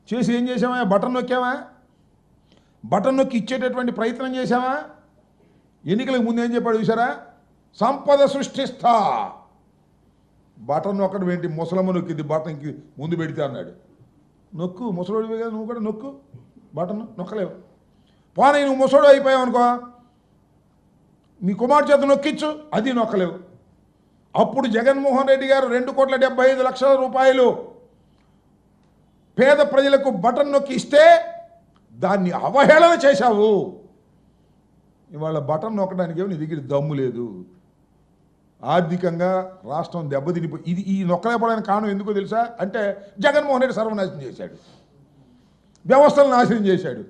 చేసి ఏం చేసావా? బటన్ నొక్కావా? బటన్ నొక్కి ఇచ్చేటటువంటి ప్రయత్నం చేశావా? ఎన్నికలకు ముందు ఏం చెప్పాడు చూసారా? సంపద సృష్టిస్తా. బటన్ నొక్కడం ఏంటి? ముసలమ్మ నొక్కింది బటన్కి ముందు పెడితే అన్నాడు. నొక్కు, ముసలోడివి కదా నువ్వు కూడా నొక్కు. బటన్ నొక్కలేవు. పోనీ నువ్వు ముసలోడు అయిపోయావు అనుకో, నీ కుమార్ చేత నొక్కిచ్చు, అది నొక్కలేవు. అప్పుడు జగన్మోహన్ రెడ్డి గారు 2,75,00,000 రూపాయలు పేద ప్రజలకు బటన్ నొక్కి ఇస్తే దాన్ని అవహేళన చేశావు. ఇవాళ బటన్ నొక్కడానికి నీ దగ్గర దమ్ము లేదు. ఆర్థికంగా రాష్ట్రం దెబ్బతినిపోయి ఈ నొక్కలేపడానికి కారణం ఎందుకో తెలుసా? అంటే జగన్మోహన్ రెడ్డి సర్వనాశనం చేశాడు, వ్యవస్థలను నాశనం చేశాడు.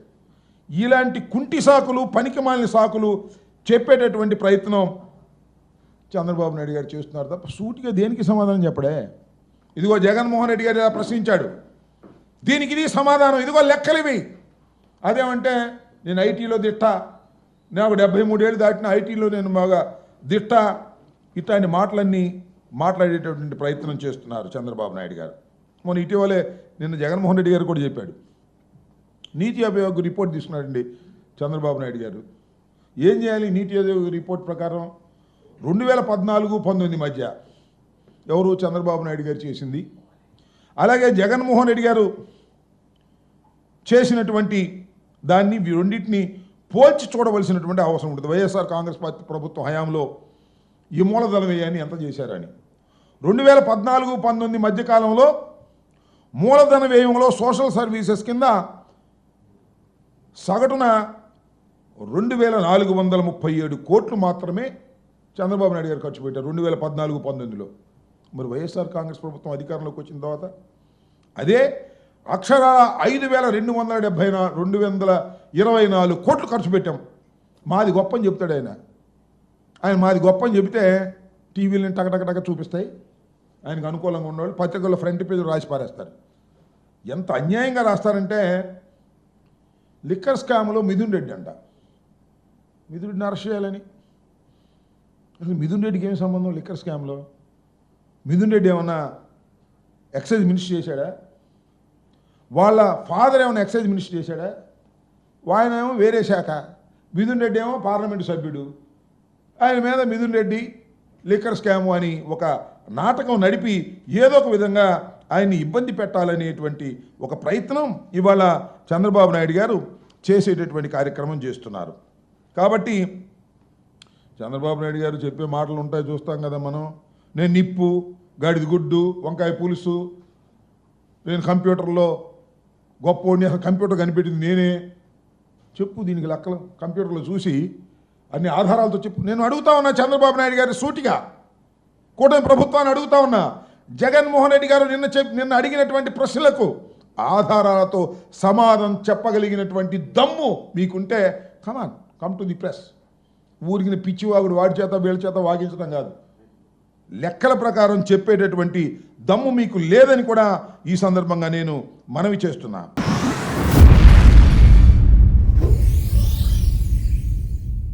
ఇలాంటి కుంటి సాకులు, పనికిమాలిన సాకులు చెప్పేటటువంటి ప్రయత్నం చంద్రబాబు నాయుడు గారు చేస్తున్నారు తప్ప సూటిగా దేనికి సమాధానం చెప్పడే. ఇదిగో జగన్మోహన్ రెడ్డి గారు ఇలా ప్రశ్నించాడు, దీనికి ఇది సమాధానం, ఇదిగో లెక్కలు ఇవి. అదేమంటే నేను ఐటీలో దిట్ట, నాకు 73 ఏళ్ళు దాటిన ఐటీలో నేను బాగా దిట్ట, ఇట్లాంటి మాటలన్నీ మాట్లాడేటటువంటి ప్రయత్నం చేస్తున్నారు చంద్రబాబు నాయుడు గారు. మొన్న ఇటీవలే నిన్న జగన్మోహన్ రెడ్డి గారు కూడా చెప్పాడు, నీతి ఆయోగ్ రిపోర్ట్ తీసుకున్నాడండి చంద్రబాబు నాయుడు గారు. ఏం చేయాలి? నీతి ఆయోగ్ రిపోర్ట్ ప్రకారం 2014-19 మధ్య ఎవరు? చంద్రబాబు నాయుడు గారు చేసింది, అలాగే జగన్మోహన్ రెడ్డి గారు చేసినటువంటి దాన్ని రెండింటిని పోల్చి చూడవలసినటువంటి అవసరం ఉంటుంది. వైఎస్ఆర్ కాంగ్రెస్ పార్టీ ప్రభుత్వం హయాంలో ఈ మూలధన వ్యయాన్ని ఎంత చేశారని. 2014-19 మధ్యకాలంలో మూలధన వ్యయంలో సోషల్ సర్వీసెస్ కింద సగటున 2,437 కోట్లు మాత్రమే చంద్రబాబు నాయుడు గారు ఖర్చు పెట్టారు 2014-19లో. మరి వైఎస్ఆర్ కాంగ్రెస్ ప్రభుత్వం అధికారంలోకి వచ్చిన తర్వాత అదే అక్షరాల 5,224 కోట్లు ఖర్చు పెట్టాం. మాది గొప్ప అని చెప్తాడు ఆయన. మాది గొప్ప అని చెబితే టీవీలను టకటకటక చూపిస్తాయి, ఆయనకు అనుకూలంగా ఉన్నవాళ్ళు పత్రికల్లో ఫ్రంట్ పేజీలు రాసి పారేస్తారు. ఎంత అన్యాయంగా రాస్తారంటే, లిక్కర్ స్కామ్లో మిథున్ రెడ్డి అంట, మిథున్ రెడ్డిని అరెస్ట్ చేయాలని. అసలు మిథున్ రెడ్డికి ఏమి సంబంధం లిక్కర్ స్కామ్లో? మిథున్ రెడ్డి ఏమన్నా ఎక్సైజ్ మినిస్టర్ చేశాడా? వాళ్ళ ఫాదర్ ఏమైనా ఎక్సైజ్ మినిస్టర్ చేశాడా? ఆయన ఏమో వేరే శాఖ, మిథున్ రెడ్డి ఏమో పార్లమెంటు సభ్యుడు. ఆయన మీద మిథున్ రెడ్డి లిక్కర్ స్కాము అని ఒక నాటకం నడిపి ఏదో ఒక విధంగా ఆయన్ని ఇబ్బంది పెట్టాలనేటువంటి ఒక ప్రయత్నం ఇవాళ చంద్రబాబు నాయుడు గారు చేసేటటువంటి కార్యక్రమం చేస్తున్నారు. కాబట్టి చంద్రబాబు నాయుడు గారు చెప్పే మాటలు ఉంటాయి, చూస్తాం కదా మనం. నేను నిప్పు, గాడిద గుడ్డు, వంకాయ పులుసు, నేను కంప్యూటర్లో గొప్పోడిని, అసలు కంప్యూటర్ కనిపెట్టింది నేనే, చెప్పు దీనికి లెక్కలు కంప్యూటర్లో చూసి అన్ని ఆధారాలతో చెప్పు. నేను అడుగుతా ఉన్నా చంద్రబాబు నాయుడు గారి సూటిగా, కూటమి ప్రభుత్వాన్ని అడుగుతా ఉన్నా, జగన్మోహన్ రెడ్డి గారు నిన్న అడిగినటువంటి ప్రశ్నలకు ఆధారాలతో సమాధానం చెప్పగలిగినటువంటి దమ్ము మీకుంటే కమ్ టు ది ప్రెస్. ఊరికి పిచ్చివాగుడు వాడి చేత వీళ్ళ చేత వాగించడం కాదు, లెక్కల ప్రకారం చెప్పేటటువంటి దమ్ము మీకు లేదని కూడా ఈ సందర్భంగా నేను మనవి చేస్తున్నా.